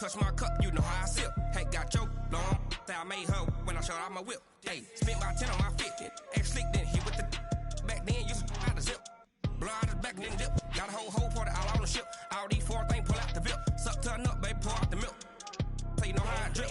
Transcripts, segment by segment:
Touch my cup, you know how I sip. Hey, got your long. Say I made her when I showed out my whip. Hey, spent about 10 on my fit. Ex slick, then hit with the back then, used to out the zip. Blow out his back, then dip. Got a whole party all on the ship. All these four things pull out the VIP. Suck, turn up, baby, pour out the milk. So you know how I drip.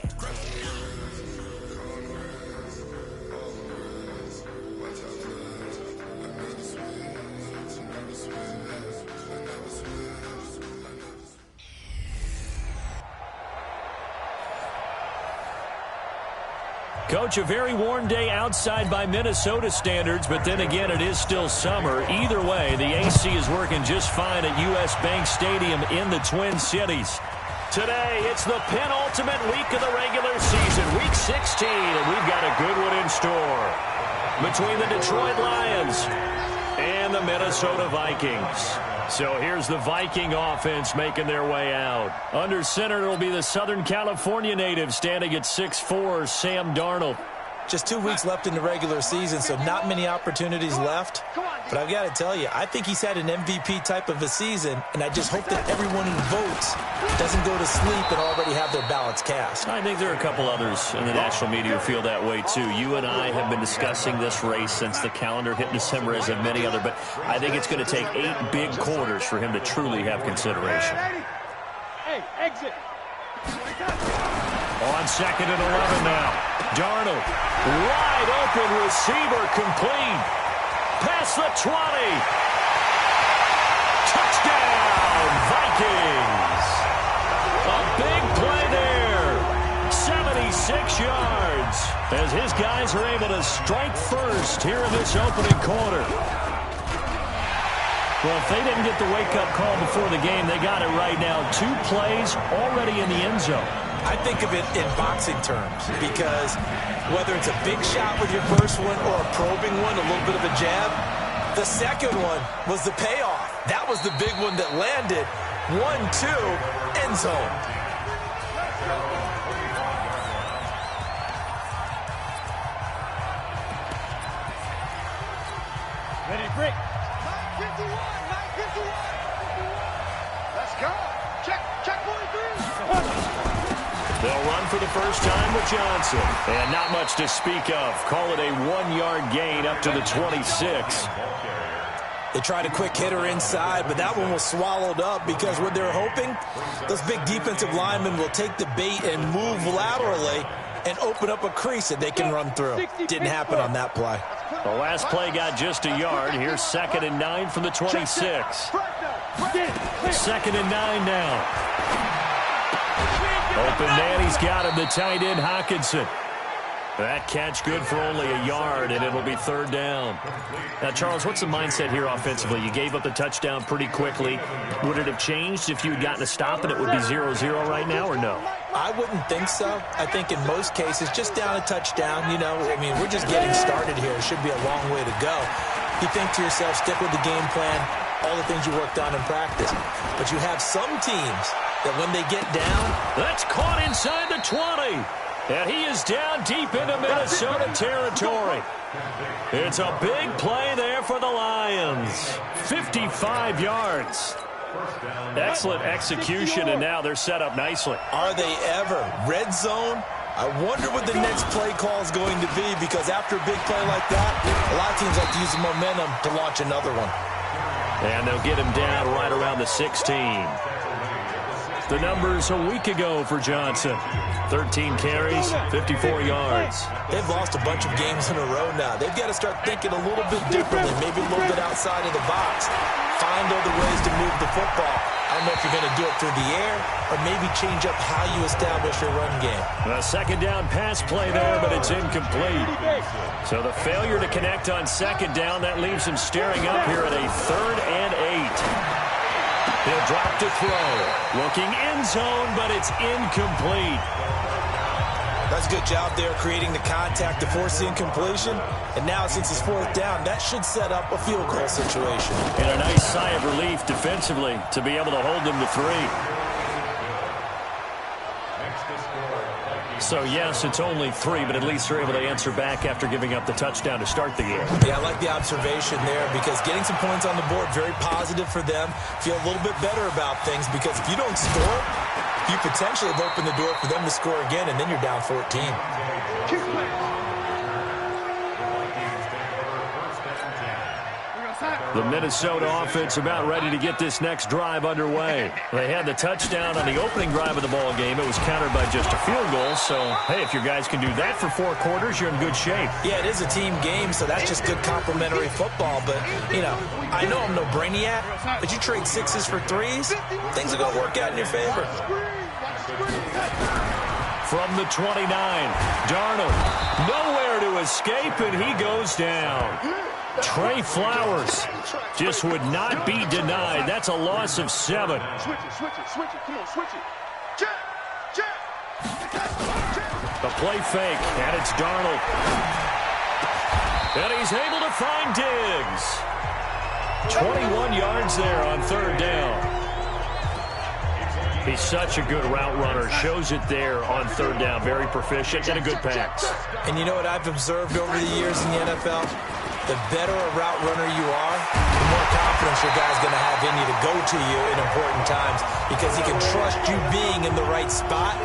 Coach, a very warm day outside by Minnesota standards, but then again, it is still summer. Either way, the AC is working just fine at U.S. Bank Stadium in the Twin Cities. Today, it's the penultimate week of the regular season, Week 16, and we've got a good one in store between the Detroit Lions and the Minnesota Vikings. So here's the Viking offense making their way out. Under center, it'll be the Southern California native standing at 6'4", Sam Darnold. Just 2 weeks left in the regular season, so not many opportunities left. But I've got to tell you, I think he's had an MVP type of a season, and I just hope that everyone who votes doesn't go to sleep and already have their ballots cast. I think there are a couple others in the national media who feel that way, too. You and I have been discussing this race since the calendar hit December, as have many other, but I think it's going to take 8 big quarters for him to truly have consideration. Hey, exit. On 2nd and 11 now. Darnold, wide open receiver, complete. Past the 20. Touchdown, Vikings. A big play there. 76 yards. As his guys are able to strike first here in this opening quarter. Well, if they didn't get the wake-up call before the game, they got it right now. 2 plays already in the end zone. I think of it in boxing terms because whether it's a big shot with your first one or a probing one, a little bit of a jab, the second one was the payoff. That was the big one that landed. 1-2, end zone. Ready to break. 9:51. Let's go. Check 43. They'll run for the first time with Johnson. And not much to speak of. Call it a 1-yard gain up to the 26. They tried a quick hitter inside, but that one was swallowed up because what they're hoping, those big defensive linemen will take the bait and move laterally and open up a crease that they can run through. Didn't happen on that play. The last play got just a yard. Here's 2nd and 9 from the 26. 2nd and 9 now. Open man, he's got him, the tight end, Hockenson. That catch good for only a yard, and it'll be 3rd down. Now, Charles, what's the mindset here offensively? You gave up the touchdown pretty quickly. Would it have changed if you had gotten a stop and it would be 0-0 right now, or no? I wouldn't think so. I think in most cases, just down a touchdown, we're just getting started here. It should be a long way to go. You think to yourself, stick with the game plan, all the things you worked on in practice. But you have some teams that when they get down, that's caught inside the 20. And he is down deep into Minnesota territory. It's a big play there for the Lions. 55 yards. Excellent execution, and now they're set up nicely. Are they ever? Red zone? I wonder what the next play call is going to be, because after a big play like that, a lot of teams like to use the momentum to launch another one. And they'll get him down right around the 16. The numbers a week ago for Johnson. 13 carries, 54 yards. They've lost a bunch of games in a row now. They've got to start thinking a little bit differently, maybe a little bit outside of the box. Find other ways to move the football. I don't know if you're going to do it through the air or maybe change up how you establish your run game. A 2nd down pass play there, but it's incomplete. So the failure to connect on 2nd down, that leaves him staring up here at a 3rd and 8. He'll drop to throw. Looking end zone, but it's incomplete. That's a good job there creating the contact to force the incompletion. And now since it's 4th down, that should set up a field goal situation. And a nice sigh of relief defensively to be able to hold them to 3. So, yes, it's only 3, but at least they're able to answer back after giving up the touchdown to start the game. Yeah, I like the observation there because getting some points on the board, very positive for them. Feel a little bit better about things because if you don't score, you potentially have opened the door for them to score again, and then you're down 14. The Minnesota offense about ready to get this next drive underway. They had the touchdown on the opening drive of the ball game. It was countered by just a field goal. So, hey, if your guys can do that for 4 quarters, you're in good shape. Yeah, it is a team game, so that's just good complimentary football. But, you know, I know I'm no brainiac, but you trade 6s for 3s, things are going to work out in your favor. From the 29, Darnold, nowhere to escape, and he goes down. Trey Flowers just would not be denied. That's a loss of 7. Switch it. Come on, switch it. Check. The play fake, and it's Darnold. And he's able to find Diggs. 21 yards there on 3rd down. He's such a good route runner. Shows it there on 3rd down. Very proficient and a good pass. And you know what I've observed over the years in the NFL? The better a route runner you are, the more confidence your guy's going to have in you to go to you in important times because he can trust you being in the right spot,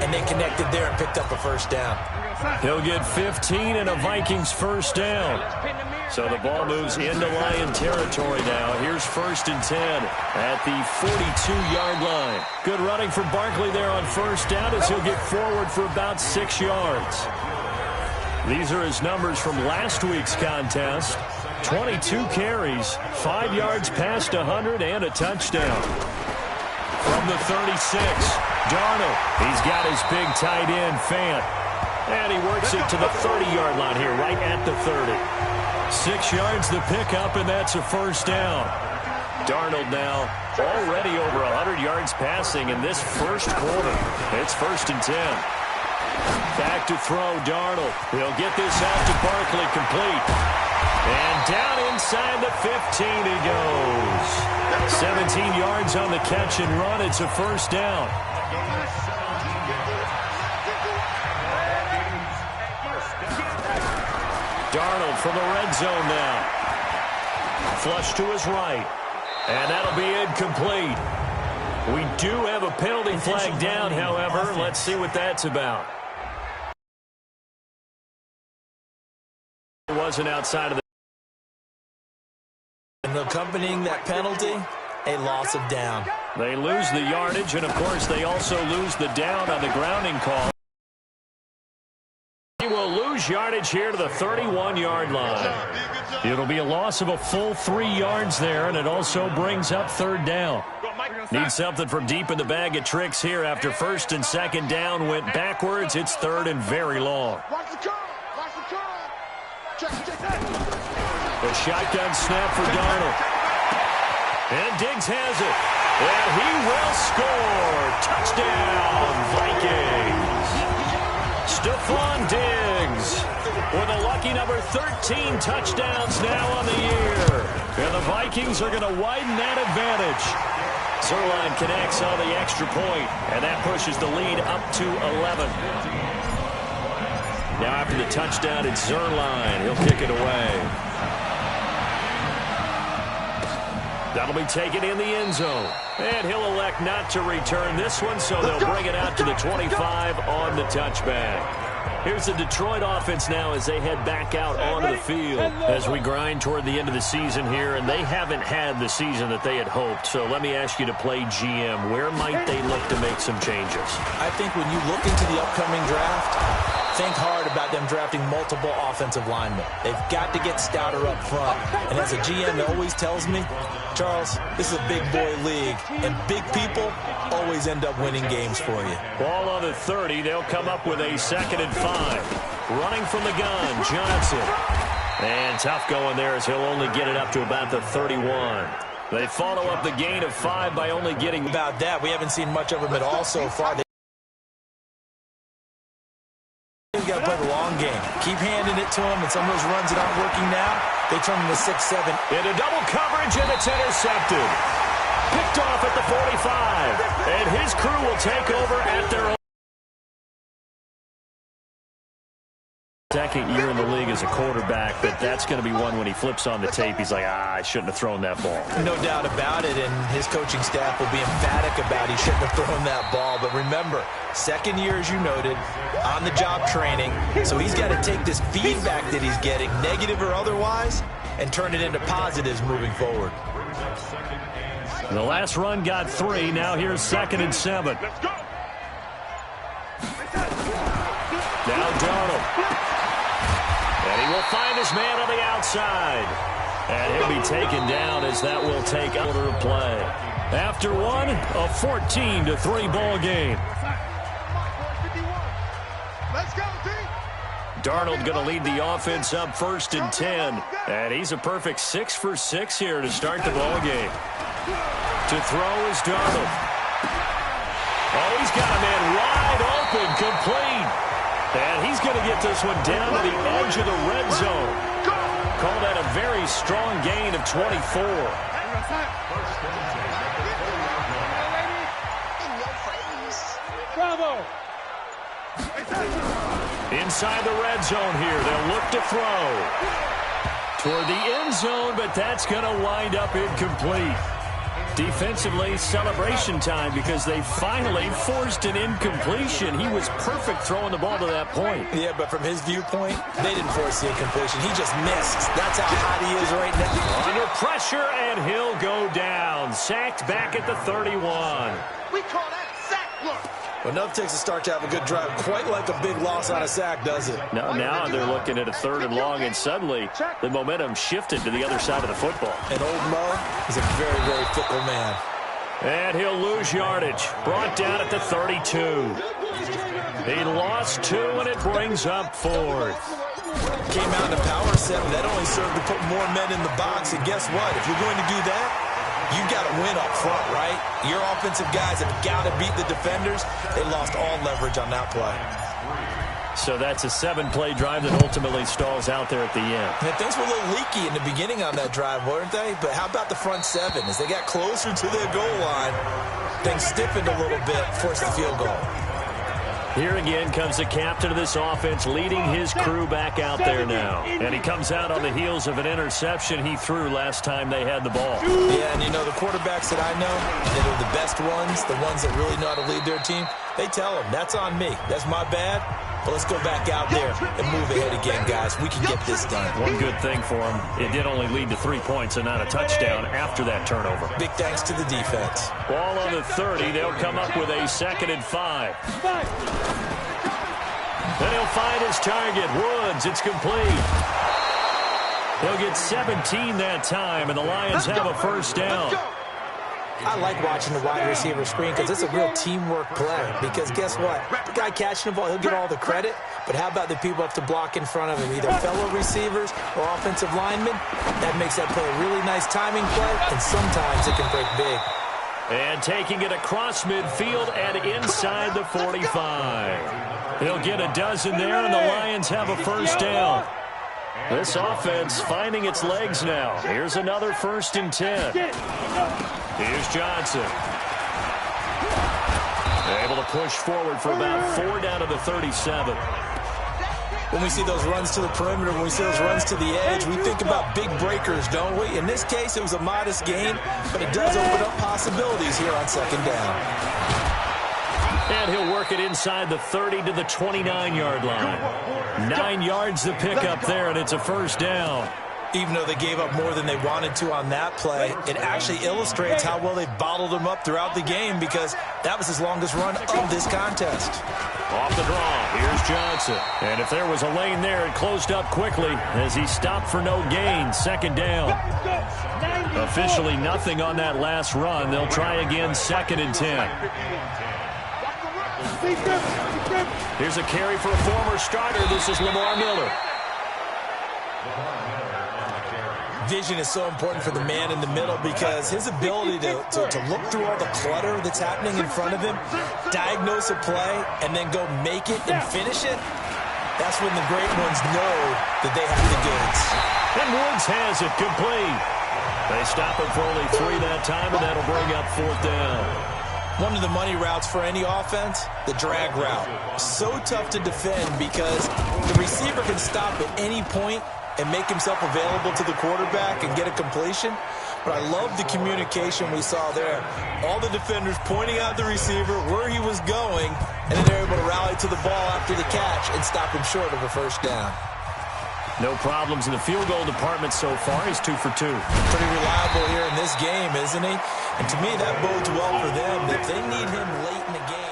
and they connected there and picked up a 1st down. He'll get 15 and a Vikings 1st down. So the ball moves into Lion territory now. Here's 1st and 10 at the 42-yard line. Good running for Barkley there on 1st down as he'll get forward for about 6 yards. These are his numbers from last week's contest. 22 carries, 5 yards past 100, and a touchdown. From the 36, Darnold. He's got his big tight end, Fant. And he works it to the 30-yard line here, right at the 30. 6 yards the pickup, and that's a 1st down. Darnold now already over 100 yards passing in this 1st quarter. It's 1st and 10. Back to throw, Darnold. He'll get this out to Barkley, complete. And down inside the 15 he goes. 17 yards on the catch and run. It's a 1st down. Darnold from the red zone now. Flush to his right. And that'll be incomplete. We do have a penalty flag down, however. Let's see what that's about. It wasn't outside of the... And accompanying that penalty, a loss of down. They lose the yardage, and, of course, they also lose the down on the grounding call. He will lose yardage here to the 31-yard line. It'll be a loss of a full 3 yards there, and it also brings up 3rd down. Need something from deep in the bag of tricks here after 1st and 2nd down went backwards. It's 3rd and very long. The shotgun snap for Darnold. And Diggs has it. And he will score. Touchdown, Vikings. Stephon Diggs with a lucky number 13 touchdowns now on the year. And the Vikings are going to widen that advantage. Zerline connects on the extra point, and that pushes the lead up to 11. Now after the touchdown, it's Zerline. He'll kick it away. That'll be taken in the end zone. And he'll elect not to return this one, so they'll bring it out to the 25 on the touchback. Here's the Detroit offense now as they head back out onto the field as we grind toward the end of the season here, and they haven't had the season that they had hoped. So let me ask you to play GM. Where might they look to make some changes? I think when you look into the upcoming draft, think hard about them drafting multiple offensive linemen. They've got to get stouter up front. And as a GM always tells me, Charles, this is a big boy league, and big people always end up winning games for you. Ball on the 30. They'll come up with a 2nd and 5. Running from the gun, Johnson. And tough going there as he'll only get it up to about the 31. They follow up the gain of 5 by only getting... About that, we haven't seen much of them at all so far. They've got to play the long game. Keep handing it to them, and some of those runs that aren't working now, they turn into 6-7. Into double coverage, and it's intercepted. Picked off at the 45. And his crew will take over at their own. Second year in the league as a quarterback, but that's going to be one when he flips on the tape, he's like, I shouldn't have thrown that ball. No doubt about it, and his coaching staff will be emphatic about he shouldn't have thrown that ball. But remember, second year, as you noted, on-the-job training, so he's got to take this feedback that he's getting, negative or otherwise, and turn it into positives moving forward. The last run got 3. Now here's 2nd and 7. Let's go. Now Darnold. And he will find his man on the outside. And he'll be taken down as that will take order of play. After one, a 14-3 ball game. Let's go, team. Darnold going to lead the offense up 1st and 10. And he's a perfect 6 for 6 here to start the ball game. To throw is Darnold. Oh, he's got a man wide open, complete. And he's going to get this one down to the edge of the red zone. Call that a very strong gain of 24. Bravo. Inside the red zone here, they'll look to throw. Toward the end zone, but that's going to wind up incomplete. Defensively, celebration time because they finally forced an incompletion. He was perfect throwing the ball to that point. Yeah, but from his viewpoint, they didn't force the incompletion. He just missed. That's how hot he is right now. Under pressure, and he'll go down. Sacked back at the 31. We call that sack work. Well, enough takes a start to have a good drive. Quite like a big loss on a sack, does it? Now they're looking at a 3rd and long, and suddenly the momentum shifted to the other side of the football. And old Mo is a very, very fickle man. And he'll lose yardage. Brought down at the 32. He lost 2, and it brings up 4th. Came out in a power set, but that only served to put more men in the box. And guess what? If you're going to do that, you've got to win up front, right? Your offensive guys have got to beat the defenders. They lost all leverage on that play. So that's a 7-play drive that ultimately stalls out there at the end. And things were a little leaky in the beginning on that drive, weren't they? But how about the front 7? As they got closer to their goal line, things stiffened a little bit, forced the field goal. Here again comes the captain of this offense leading his crew back out there now. And he comes out on the heels of an interception he threw last time they had the ball. Yeah, and you know, the quarterbacks that I know that are the best ones, the ones that really know how to lead their team, they tell them, that's on me. That's my bad. But let's go back out there and move ahead again, guys. We can get this done. One good thing for him, it did only lead to 3 points and not a touchdown after that turnover. Big thanks to the defense. Ball on the 30. They'll come up with a 2nd and 5. Then he'll find his target. Woods, it's complete. He'll get 17 that time, and the Lions have a 1st down. I like watching the wide receiver screen because it's a real teamwork play. Because guess what? The guy catching the ball, he'll get all the credit. But how about the people up to block in front of him, either fellow receivers or offensive linemen? That makes that play a really nice timing play, and sometimes it can break big. And taking it across midfield and inside the 45. He'll get a dozen there, and the Lions have a 1st down. This offense finding its legs now. Here's another 1st and 10. Here's Johnson. Able to push forward for about 4 down to the 37. When we see those runs to the perimeter, when we see those runs to the edge, we think about big breakers, don't we? In this case, it was a modest gain, but it does open up possibilities here on 2nd down. And he'll work it inside the 30 to the 29-yard line. 9 yards to pick up there, and it's a 1st down. Even though they gave up more than they wanted to on that play, it actually illustrates how well they bottled them up throughout the game because that was his longest run of this contest. Off the draw, here's Johnson. And if there was a lane there, it closed up quickly as he stopped for no gain. 2nd down. Officially nothing on that last run. They'll try again, 2nd and 10. Here's a carry for a former starter. This is Lamar Miller. Vision is so important for the man in the middle because his ability to look through all the clutter that's happening in front of him, diagnose a play, and then go make it and finish it, that's when the great ones know that they have the goods. And Woods has it complete. They stop him for only 3 that time, and that'll bring up 4th down. One of the money routes for any offense, the drag route. So tough to defend because the receiver can stop at any point and make himself available to the quarterback and get a completion. But I love the communication we saw there. All the defenders pointing out the receiver, where he was going, and then they're able to rally to the ball after the catch and stop him short of a first down. No problems in the field goal department so far. He's 2 for 2. Pretty reliable here in this game, isn't he? And to me, that bodes well for them. If they need him late in the game.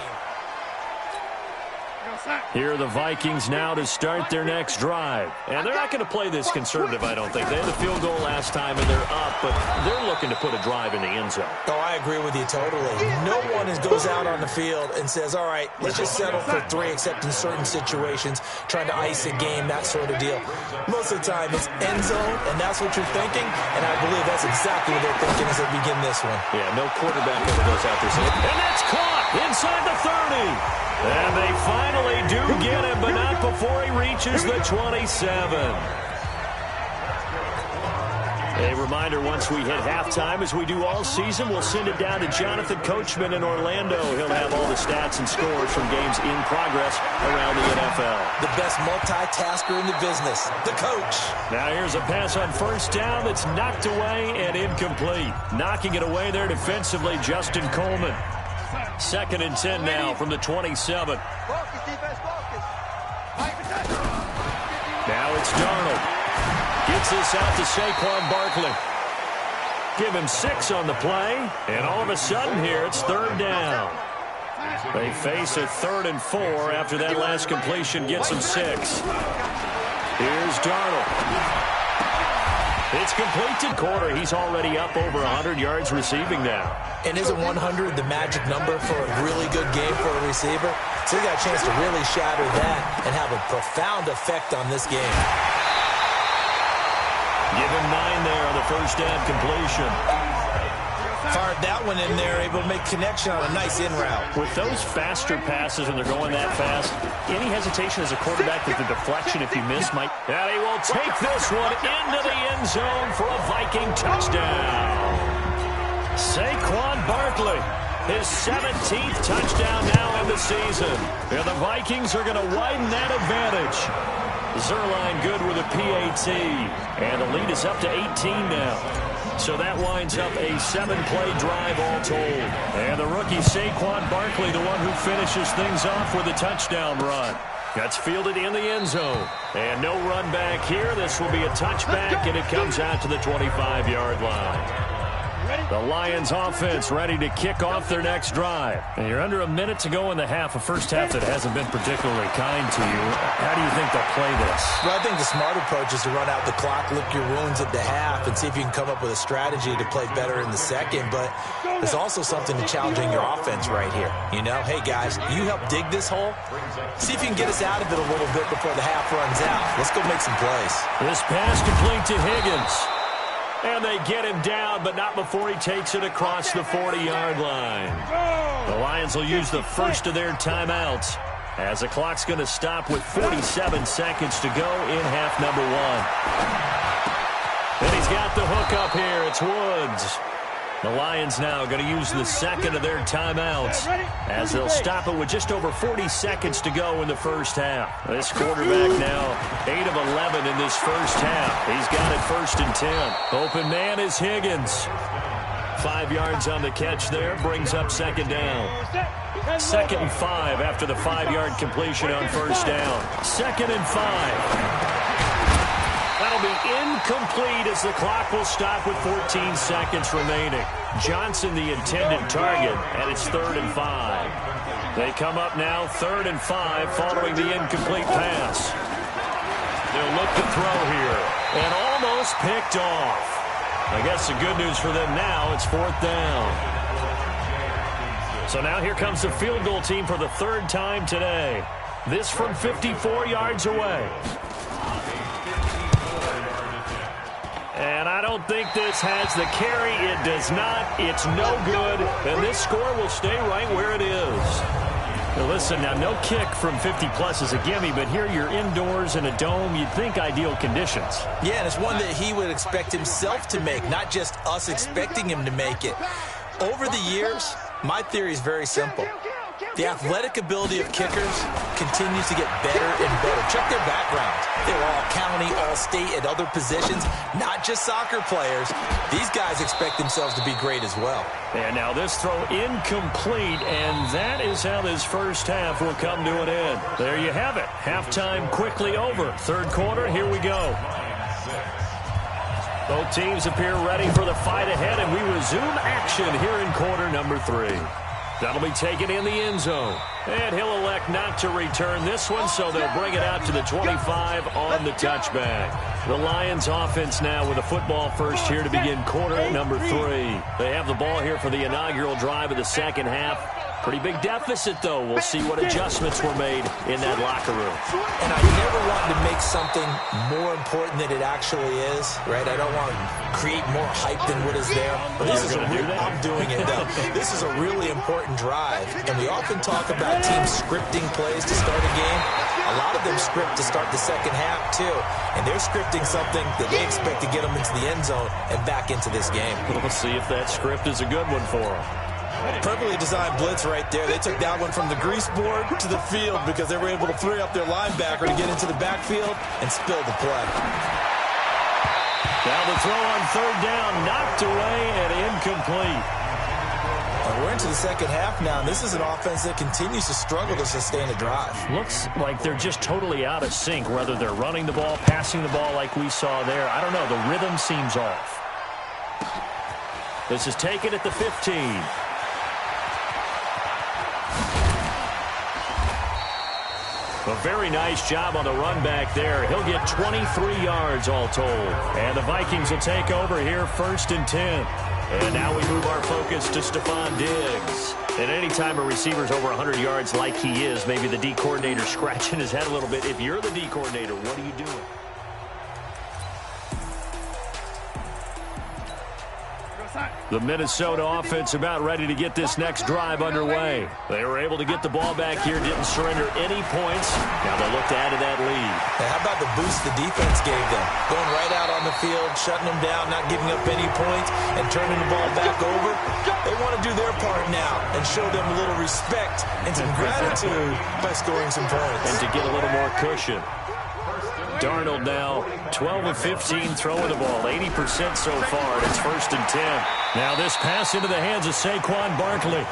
Here are the Vikings now to start their next drive. And they're not going to play this conservative, I don't think. They had the field goal last time, and they're up, but they're looking to put a drive in the end zone. Oh, I agree with you totally. No one goes out on the field and says, all right, let's just settle for 3, except in certain situations, trying to ice a game, that sort of deal. Most of the time, it's end zone, and that's what you're thinking, and I believe that's exactly what they're thinking as they begin this one. Yeah, no quarterback ever goes out there saying, and that's caught inside the 30. And they finally do get him, but not before he reaches the 27. A reminder, once we hit halftime, as we do all season, we'll send it down to Jonathan Coachman in Orlando. He'll have all the stats and scores from games in progress around the NFL. The best multitasker in the business, the coach. Now here's a pass on first down that's knocked away and incomplete. Knocking it away there defensively, Justin Coleman. 2nd and 10 now from the 27. Now it's Darnold. Gets this out to Saquon Barkley. Give him 6 on the play, and all of a sudden here it's 3rd down. They face a 3rd and 4 after that last completion gets them 6. Here's Darnold. It's complete to quarter. He's already up over 100 yards receiving now. And isn't 100 the magic number for a really good game for a receiver? So he got a chance to really shatter that and have a profound effect on this game. Give him 9 there on the first down completion. Fired that one in there, able to make connection on a nice in route. With those faster passes when they're going that fast, any hesitation as a quarterback that the deflection, if you miss, might... And he will take this one into the end zone for a Viking touchdown. Saquon Barkley, his 17th touchdown now in the season. And the Vikings are going to widen that advantage. Zerline good with a PAT. And the lead is up to 18 now. So that winds up a 7-play drive all told. And the rookie Saquon Barkley, the one who finishes things off with a touchdown run. That's fielded in the end zone. And no run back here. This will be a touchback, and it comes out to the 25-yard line. The Lions offense ready to kick off their next drive. And you're under a minute to go in the half, a first half that hasn't been particularly kind to you. How do you think they'll play this? Well, I think the smart approach is to run out the clock, lick your wounds at the half, and see if you can come up with a strategy to play better in the second. But there's also something to challenging your offense right here. You know, hey, guys, you help dig this hole. See if you can get us out of it a little bit before the half runs out. Let's go make some plays. This pass complete to Higgins. And they get him down, but not before he takes it across the 40-yard line. The Lions will use the first of their timeouts as the clock's going to stop with 47 seconds to go in half number 1. And he's got the hook up here. It's Woods. The Lions now going to use the second of their timeouts as they'll stop it with just over 40 seconds to go in the first half. This quarterback now 8 of 11 in this first half. He's got it 1st and 10. Open man is Higgins. 5 yards on the catch there, brings up 2nd down. 2nd and 5 after the 5-yard completion on first down. 2nd and 5. That'll be incomplete as the clock will stop with 14 seconds remaining. Johnson the intended target, and it's 3rd and 5. They come up now 3rd and 5 following the incomplete pass. They'll look to throw here, and almost picked off. I guess the good news for them now, it's 4th down. So now here comes the field goal team for the 3rd time today. This from 54 yards away. And I don't think this has the carry. It does not. It's no good. And this score will stay right where it is. Now listen, now no kick from 50-plus is a gimme, but here you're indoors in a dome. You'd think ideal conditions. Yeah, and it's one that he would expect himself to make, not just us expecting him to make it. Over the years, My theory is very simple. The athletic ability of kickers continues to get better and better. Check their backgrounds. They're all county, all state, at other positions, not just soccer players. These guys expect themselves to be great as well. And now this throw incomplete, and that is how this first half will come to an end. There you have it. Halftime quickly over. Third quarter, here we go. Both teams appear ready for the fight ahead, and we resume action here in quarter number 3. That'll be taken in the end zone. And he'll elect not to return this one, so they'll bring it out to the 25 on the touchback. The Lions offense now with a football first here to begin quarter number 3. They have the ball here for the inaugural drive of the second half. Pretty big deficit, though. We'll see what adjustments were made in that locker room. And I never want to make something more important than it actually is, right? I don't want to create more hype than what is there. But this is I'm doing it, though. This is a really important drive. And we often talk about teams scripting plays to start a game. A lot of them script to start the second half, too. And they're scripting something that they expect to get them into the end zone and back into this game. We'll see if that script is a good one for them. Perfectly designed blitz right there. They took that one from the grease board to the field because they were able to free up their linebacker to get into the backfield and spill the play. Now the throw on third down, knocked away and incomplete. And we're into the second half now, and this is an offense that continues to struggle to sustain a drive. Looks like they're just totally out of sync, whether they're running the ball, passing the ball like we saw there. I don't know. The rhythm seems off. This is taken at the 15. A very nice job on the run back there. He'll get 23 yards all told. And the Vikings will take over here first and 10. And now we move our focus to Stephon Diggs. And anytime a receiver's over 100 yards like he is, maybe the D coordinator scratching his head a little bit. If you're the D coordinator, what are you doing? The Minnesota offense about ready to get this next drive underway. They were able to get the ball back here, didn't surrender any points. Now they look to add to that lead. Hey, how about the boost the defense gave them? Going right out on the field, shutting them down, not giving up any points, and turning the ball back over. They want to do their part now and show them a little respect and some gratitude by scoring some points. And to get a little more cushion. Darnold now 12 of 15 throwing the ball, 80% so far. It's first and 10. Now this pass into the hands of Saquon Barkley.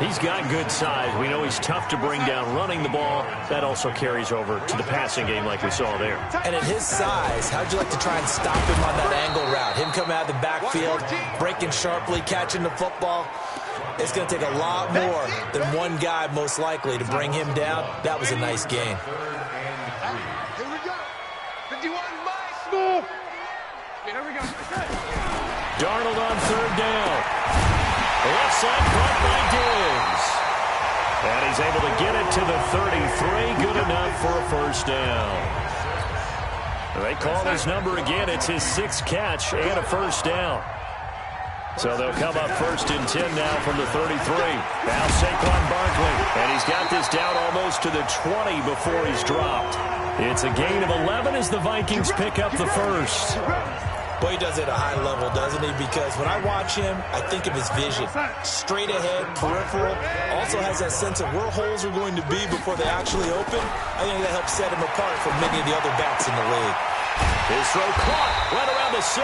He's got good size. We know he's tough to bring down running the ball. That also carries over to the passing game like we saw there. And at his size, how'd you like to try and stop him on that angle route? Him coming out of the backfield, breaking sharply, catching the football. It's going to take a lot more than one guy most likely to bring him down. That was a nice game. Darnold on third down. Left side caught by Diggs. And he's able to get it to the 33. Good enough for a first down. They call his number again. It's his 6th catch and a first down. So they'll come up first and 10 now from the 33. Now Saquon Barkley. And he's got this down almost to the 20 before he's dropped. It's a gain of 11 as the Vikings pick up the first. Boy, he does it at a high level, doesn't he? Because when I watch him, I think of his vision. Straight ahead, peripheral. Also has that sense of where holes are going to be before they actually open. I think that helps set him apart from many of the other backs in the league. His throw caught right around the 6.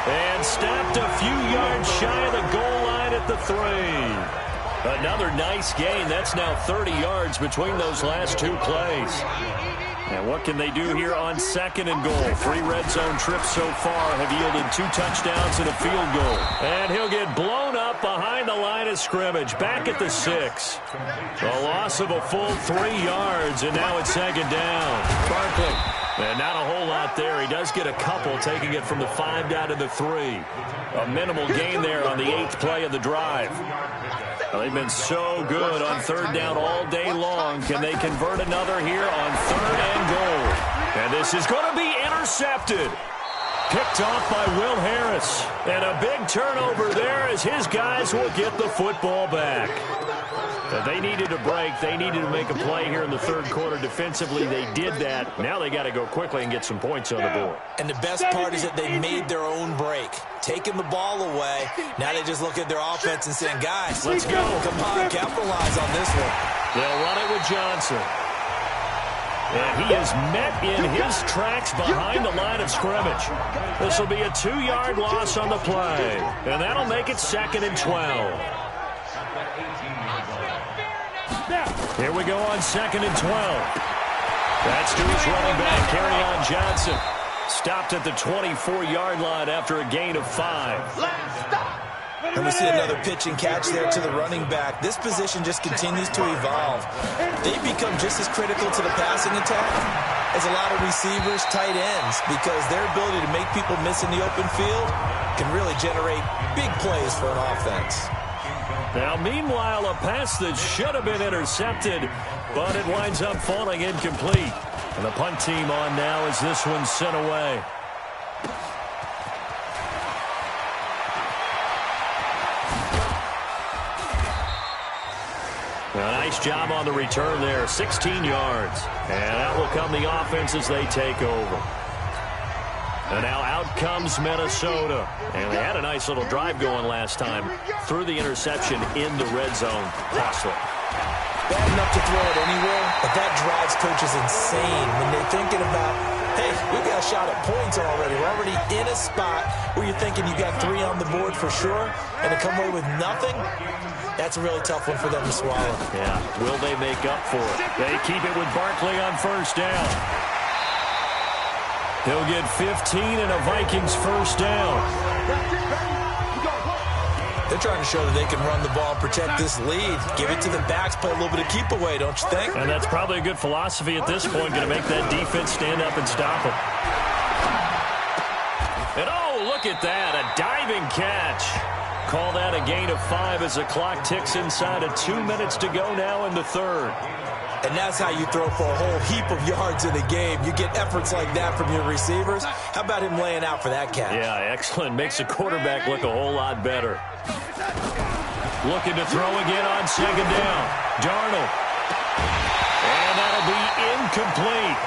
And stopped a few yards shy of the goal line at the 3. Another nice gain. That's now 30 yards between those last 2 plays. And what can they do here on second and goal? 3 red zone trips so far have yielded 2 touchdowns and a field goal. And he'll get blown up behind the line of scrimmage. Back at the 6. A loss of a full 3 yards, and now it's second down. Barkley. And not a whole lot there. He does get a couple, taking it from the 5 down to the 3. A minimal gain there on the 8th play of the drive. Well, they've been so good on third down all day long. Can they convert another here on third and goal? And this is going to be intercepted. Picked off by Will Harris. And a big turnover there as his guys will get the football back. They needed a break. They needed to make a play here in the third quarter. Defensively, they did that. Now they got to go quickly and get some points on the board. And the best part is that they made their own break, taking the ball away. Now they just look at their offense and saying, guys, let's go. Come on, capitalize on this one. They'll run it with Johnson. And he is met in his tracks behind the line of scrimmage. This will be a 2-yard loss on the play. And that'll make it 2nd and 12. Here we go on 2nd and 12. That's to his running back, Kerryon Johnson. Stopped at the 24-yard line after a gain of 5. And we see another pitch and catch there to the running back. This position just continues to evolve. They become just as critical to the passing attack as a lot of receivers, tight ends, because their ability to make people miss in the open field can really generate big plays for an offense. Now, meanwhile, a pass that should have been intercepted, but it winds up falling incomplete. And the punt team on now as this one's sent away. A nice job on the return there, 16 yards. And out will come the offense as they take over. And now out comes Minnesota. And they had a nice little drive going last time. Threw the interception in the red zone. Costly. Bad enough to throw it anywhere, but that drives coaches insane when they're thinking about, hey, we got a shot at points already. We're already in a spot where you're thinking you got 3 on the board for sure, and to come away with nothing, that's a really tough one for them to swallow. Yeah, will they make up for it? They keep it with Barkley on first down. He'll get 15 and a Vikings first down. They're trying to show that they can run the ball and protect this lead. Give it to the backs, play a little bit of keep away, don't you think? And that's probably a good philosophy at this point, going to make that defense stand up and stop them. And oh, look at that, a diving catch. Call that a gain of 5 as the clock ticks inside of 2 minutes to go now in the third. And that's how you throw for a whole heap of yards in a game. You get efforts like that from your receivers. How about him laying out for that catch? Yeah, excellent. Makes the quarterback look a whole lot better. Looking to throw again on 2nd down. Darnold. And that'll be incomplete.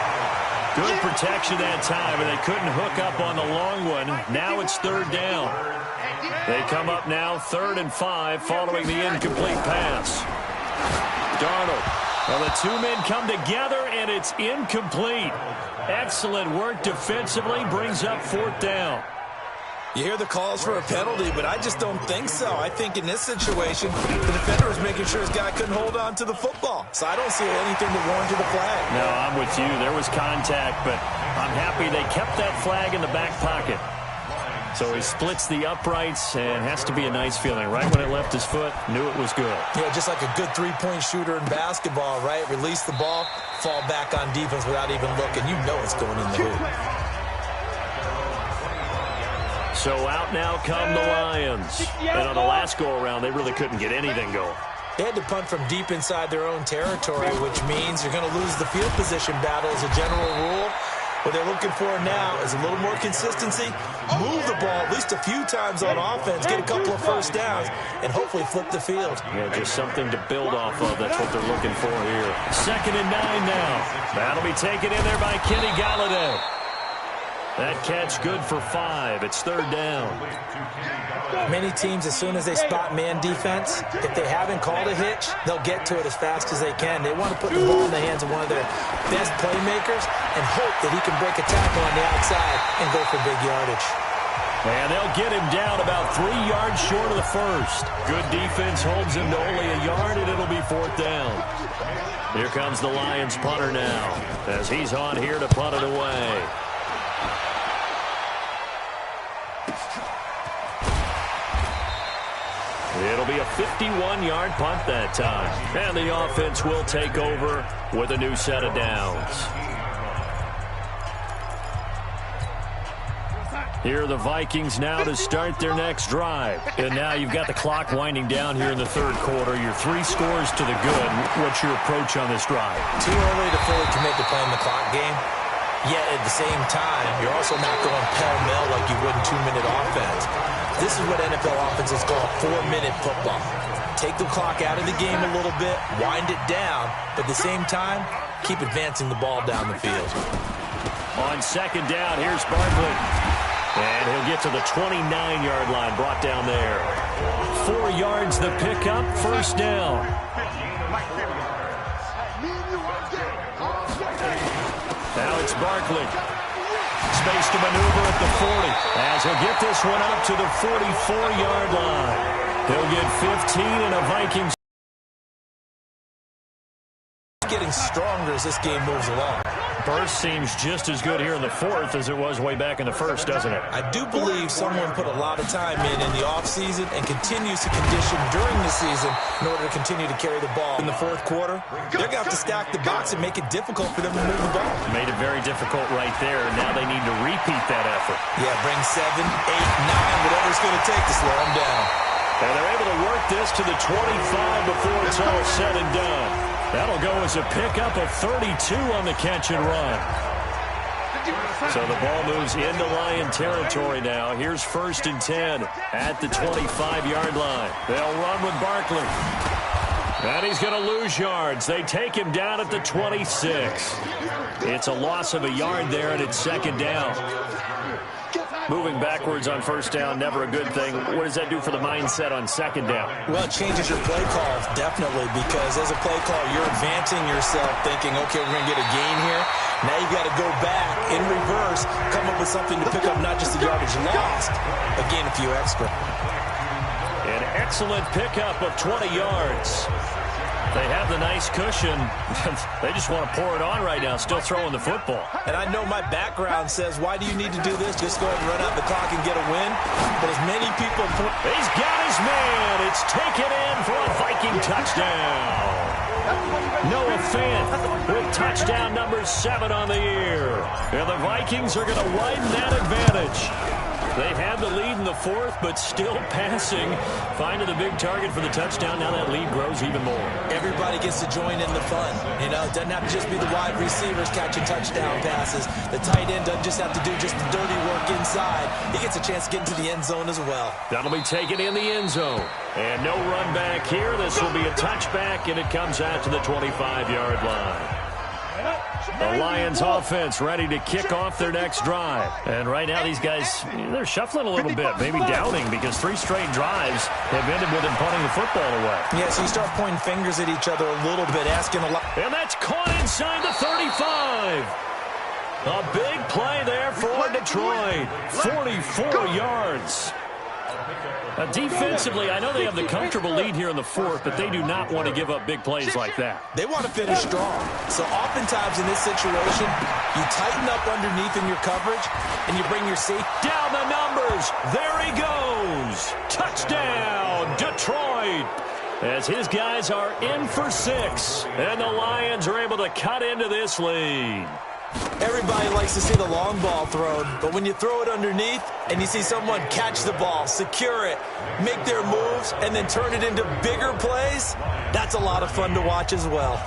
Good protection that time, and they couldn't hook up on the long one. Now it's 3rd down. They come up now 3rd and 5 following the incomplete pass. Darnold. Well, the 2 men come together, and it's incomplete. Excellent work defensively, brings up 4th down. You hear the calls for a penalty, but I just don't think so. I think in this situation, the defender is making sure his guy couldn't hold on to the football. So I don't see anything to warrant to the flag. No, I'm with you. There was contact, but I'm happy they kept that flag in the back pocket. So he splits the uprights, and has to be a nice feeling. Right when it left his foot, knew it was good. Yeah, just like a good three-point shooter in basketball, right? Release the ball, fall back on defense without even looking. You know it's going in the hoop. So out now come the Lions. And on the last go-around, they really couldn't get anything going. They had to punt from deep inside their own territory, which means you're going to lose the field position battle as a general rule. What they're looking for now is a little more consistency, move the ball at least a few times on offense, get a couple of first downs, and hopefully flip the field. Yeah, just something to build off of. That's what they're looking for here. 2nd and 9 now. That'll be taken in there by Kenny Galladay. That catch good for 5. It's 3rd down. Many teams, as soon as they spot man defense, if they haven't called a hitch, they'll get to it as fast as they can. They want to put the ball in the hands of one of their best playmakers and hope that he can break a tackle on the outside and go for big yardage. And they'll get him down about 3 yards short of the first. Good defense holds him to only a yard, and it'll be 4th down. Here comes the Lions punter now as he's on here to punt it away. It'll be a 51-yard punt that time. And the offense will take over with a new set of downs. Here are the Vikings now to start their next drive. And now you've got the clock winding down here in the 3rd quarter. Your 3 scores to the good. What's your approach on this drive? Too early to fully commit to playing the clock game. Yet at the same time, you're also not going pell-mell like you would in 2-minute offense. This is what NFL offenses call 4-minute football. take the clock out of the game a little bit, wind it down, but at the same time, keep advancing the ball down the field. On second down, here's Barkley. And he'll get to the 29-yard line, brought down there. 4 yards the pickup, first down. Now it's Barkley. Space to maneuver at the 40. As he'll get this one up to the 44-yard line. He'll get 15 and a Vikings. Getting stronger as this game moves along. Burst seems just as good here in the fourth as it was way back in the first, doesn't it? I do believe someone put a lot of time in the offseason and continues to condition during the season in order to continue to carry the ball. In the fourth quarter, they're going to have to stack the box and make it difficult for them to move the ball. Made it very difficult right there. Now they need to repeat that effort. Yeah, bring 7, 8, 9, whatever it's going to take to slow them down. And they're able to work this to the 25 before it's all said and done. That'll go as a pickup of 32 on the catch and run. So the ball moves into Lion territory now. Here's 1st and 10 at the 25-yard line. They'll run with Barkley. And he's going to lose yards. They take him down at the 26. It's a loss of a yard there, and it's second down. Moving backwards on first down, never a good thing. What does that do for the mindset on second down? Well, it changes your play call, definitely, because as a play call, you're advancing yourself thinking, okay, we're going to get a gain here. Now you got to go back in reverse, come up with something to pick up not just the yardage lost, but gain a few extra. An excellent pickup of 20 yards. They have the nice cushion. They just want to pour it on right now, still throwing the football. And I know my background says, why do you need to do this? Just go ahead and run out the clock and get a win. But as many people... He's got his man. It's taken in for a Viking touchdown. Noah Fant with touchdown number 7 on the year. And the Vikings are going to widen that advantage. They had the lead in the fourth, but still passing. Finding the big target for the touchdown. Now that lead grows even more. Everybody gets to join in the fun. You know, it doesn't have to just be the wide receivers catching touchdown passes. The tight end doesn't just have to do just the dirty work inside. He gets a chance to get into the end zone as well. That'll be taken in the end zone. And no run back here. This will be a touchback, and it comes out to the 25-yard line. The Lions offense ready to kick off their next drive. And right now these guys, they're shuffling a little bit, maybe doubting, because 3 straight drives have ended with them punting the football away. Yeah, so you start pointing fingers at each other a little bit, asking a lot. And that's caught inside the 35. A big play there for Detroit. 44 yards. Defensively, I know they have the comfortable lead here in the fourth, but they do not want to give up big plays like that. They want to finish strong. So oftentimes in this situation, you tighten up underneath in your coverage, and you bring your safety. Down the numbers. There he goes. Touchdown, Detroit. As his guys are in for 6, and the Lions are able to cut into this lead. Everybody likes to see the long ball thrown, but when you throw it underneath and you see someone catch the ball, secure it, make their moves, and then turn it into bigger plays, that's a lot of fun to watch as well.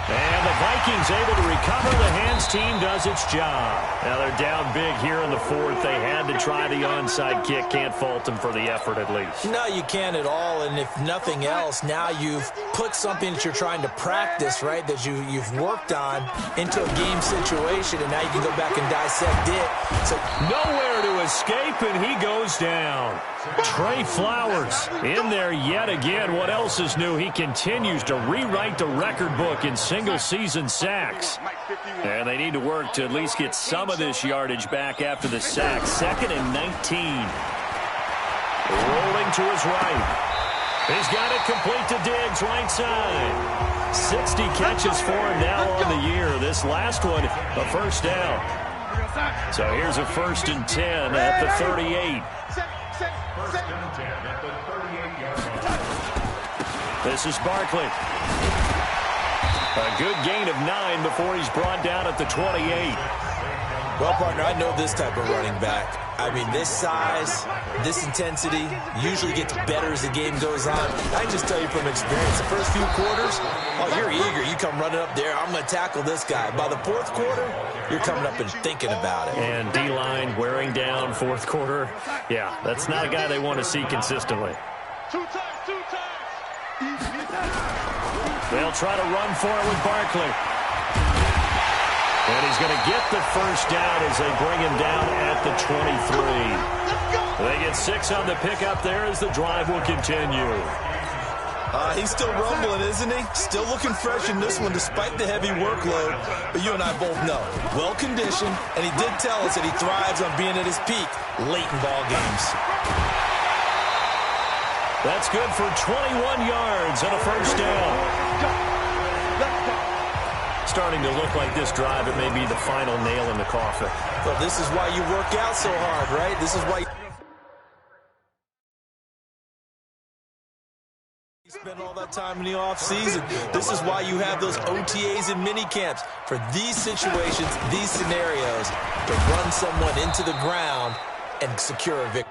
And the Vikings able to recover. The hands team does its job. Now they're down big here in the fourth. They had to try the onside kick. Can't fault them for the effort at least. No, you can't at all. And if nothing else, now you've put something that you're trying to practice, right, that you've worked on into a game situation, and now you can go back and dissect it. So nowhere to escape, and he goes down. Trey Flowers in there yet again. What else is new? He continues to rewrite the record book in single-season sacks. And they need to work to at least get some of this yardage back after the sack. 2nd and 19. Rolling to his right. He's got it complete to Diggs, right side. 60 catches for him now on the year. This last one, a first down. So here's a 1st and 10 at the 38. This is Barkley. A good gain of 9 before he's brought down at the 28. Well, partner, I know this type of running back. I mean, this size, this intensity usually gets better as the game goes on. I can just tell you from experience, the first few quarters, oh, you're eager. You come running up there, I'm going to tackle this guy. By the fourth quarter, you're coming up and thinking about it. And D-line wearing down fourth quarter. Yeah, that's not a guy they want to see consistently. Two times. They'll try to run for it with Barkley. And he's going to get the first down as they bring him down at the 23. They get 6 on the pickup there as the drive will continue. He's still rumbling, isn't he? Still looking fresh in this one despite the heavy workload. But you and I both know, well-conditioned, and he did tell us that he thrives on being at his peak late in ball games. That's good for 21 yards and a first down. Starting to look like this drive, it may be the final nail in the coffin. Well, this is why you work out so hard, right? This is why you spend all that time in the offseason. This is why you have those OTAs and mini camps for these situations, these scenarios, to run someone into the ground and secure a victory.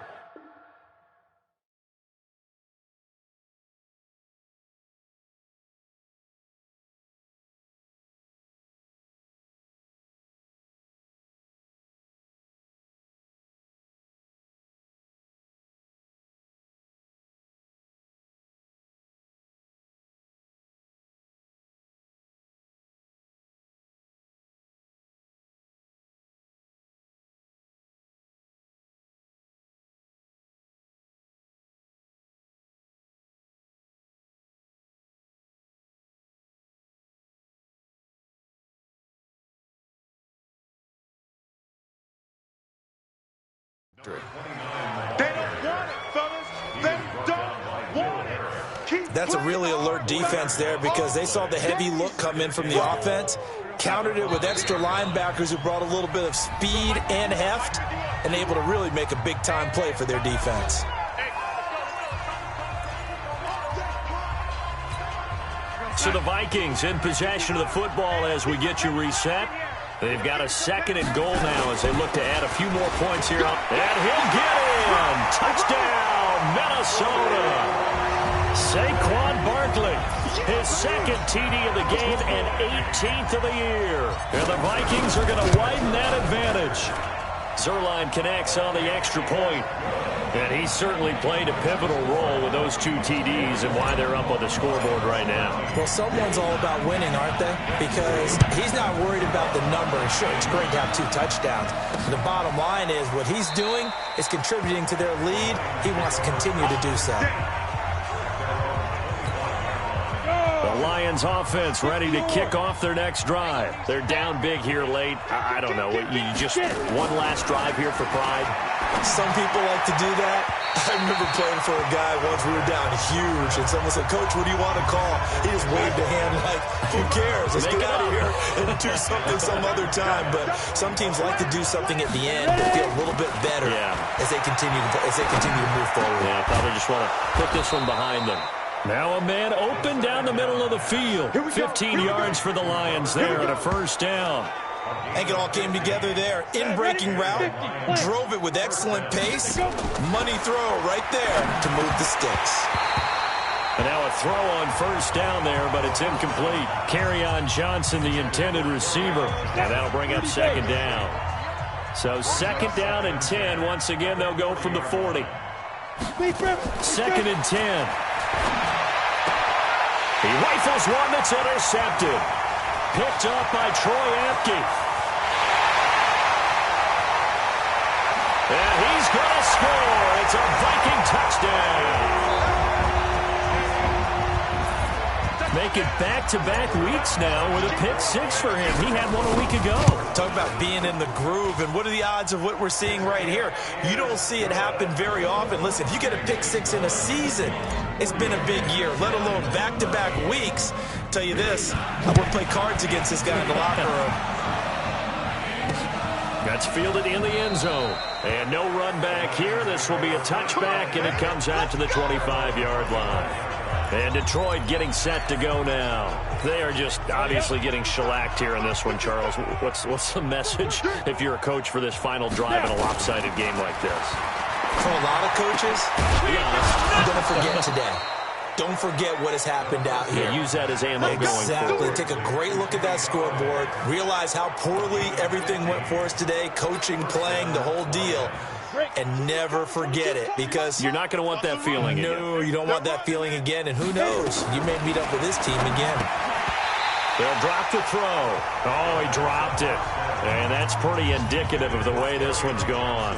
They don't want it, fellas. They don't want it. That's a really alert defense there because they saw the heavy look come in from the offense, countered it with extra linebackers who brought a little bit of speed and heft, and able to really make a big-time play for their defense. So the Vikings in possession of the football as we get you reset. They've got a 2nd and goal now as they look to add a few more points here. And he'll get in! Touchdown, Minnesota! Saquon Barkley, his 2nd TD of the game and 18th of the year. And the Vikings are going to widen that advantage. Zerline connects on the extra point. And he certainly played a pivotal role with those 2 TDs and why they're up on the scoreboard right now. Well, someone's all about winning, aren't they? Because he's not worried about the number. Sure, it's great to have 2 touchdowns. The bottom line is what he's doing is contributing to their lead. He wants to continue to do so. The Lions offense ready to kick off their next drive. They're down big here late. I don't know. You just one last drive here for pride. Some people like to do that. I remember playing for a guy once. We were down huge, and someone said, "Coach, what do you want to call?" He just waved a hand like, "Who cares? Let's get out of here and do something some other time." But some teams like to do something at the end to feel a little bit better as they continue to move forward. Yeah, probably just want to put this one behind them. Now a man open down the middle of the field. 15 yards for the Lions there on a first down. I think it all came together there. In-breaking route, drove it with excellent pace. Money throw right there to move the sticks. And now a throw on first down there, but it's incomplete. Kerryon Johnson, the intended receiver. And that'll bring up 2nd down. So 2nd down and 10. Once again, they'll go from the 40. 2nd and 10. He rifles one that's intercepted. Picked up by Troy Apke. And he's going to score. It's a Viking touchdown. Making back-to-back weeks now with a pick 6 for him. He had one a week ago. Talk about being in the groove, and what are the odds of what we're seeing right here? You don't see it happen very often. Listen, if you get a pick 6 in a season, it's been a big year, let alone back-to-back weeks. I'll tell you this, I would play cards against this guy in the locker room. That's fielded in the end zone. And no run back here. This will be a touchback, and it comes out to the 25-yard line. And Detroit getting set to go now. They are just obviously getting shellacked here in this one, Charles. What's the message if you're a coach for this final drive in a lopsided game like this? For a lot of coaches, to be honest, don't forget today. Don't forget what has happened out here. Yeah, use that as ammo going forward. Exactly. Take a great look at that scoreboard. Realize how poorly everything went for us today. Coaching, playing, the whole deal. And never forget it, because you're not going to want that feeling again. No, you don't want that feeling again. And who knows? You may meet up with this team again. They'll drop the throw. Oh, he dropped it. And that's pretty indicative of the way this one's gone.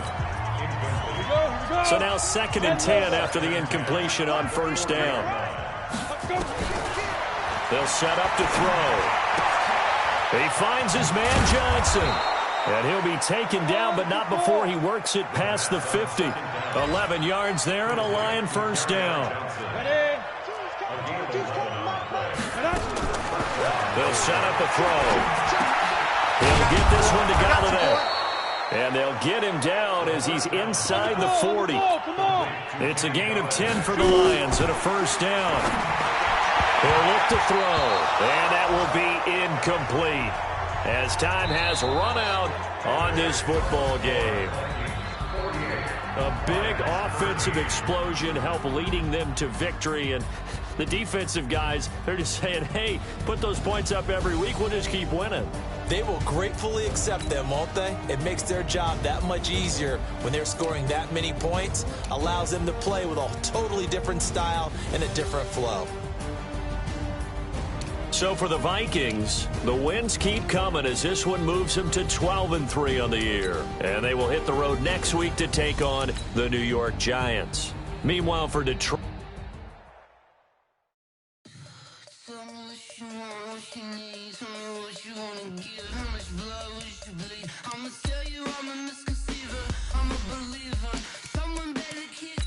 So now 2nd and 10 after the incompletion on first down. They'll set up to throw. He finds his man Johnson. And he'll be taken down, but not before he works it past the 50. 11 yards there and a Lion first down. They'll set up the throw. He'll get this one to Galladay. And they'll get him down as he's inside the 40. It's a gain of 10 for the Lions and a first down. They'll look to throw, and that will be incomplete as time has run out on this football game. A big offensive explosion helped leading them to victory, and the defensive guys, they're just saying, hey, put those points up every week, we'll just keep winning. They will gratefully accept them, won't they? It makes their job that much easier when they're scoring that many points, allows them to play with a totally different style and a different flow. So for the Vikings, the wins keep coming as this one moves them to 12-3 on the year. And they will hit the road next week to take on the New York Giants. Meanwhile, for Detroit, I'ma tell you I'm a misconceiver, I'm a believer. Someone better kick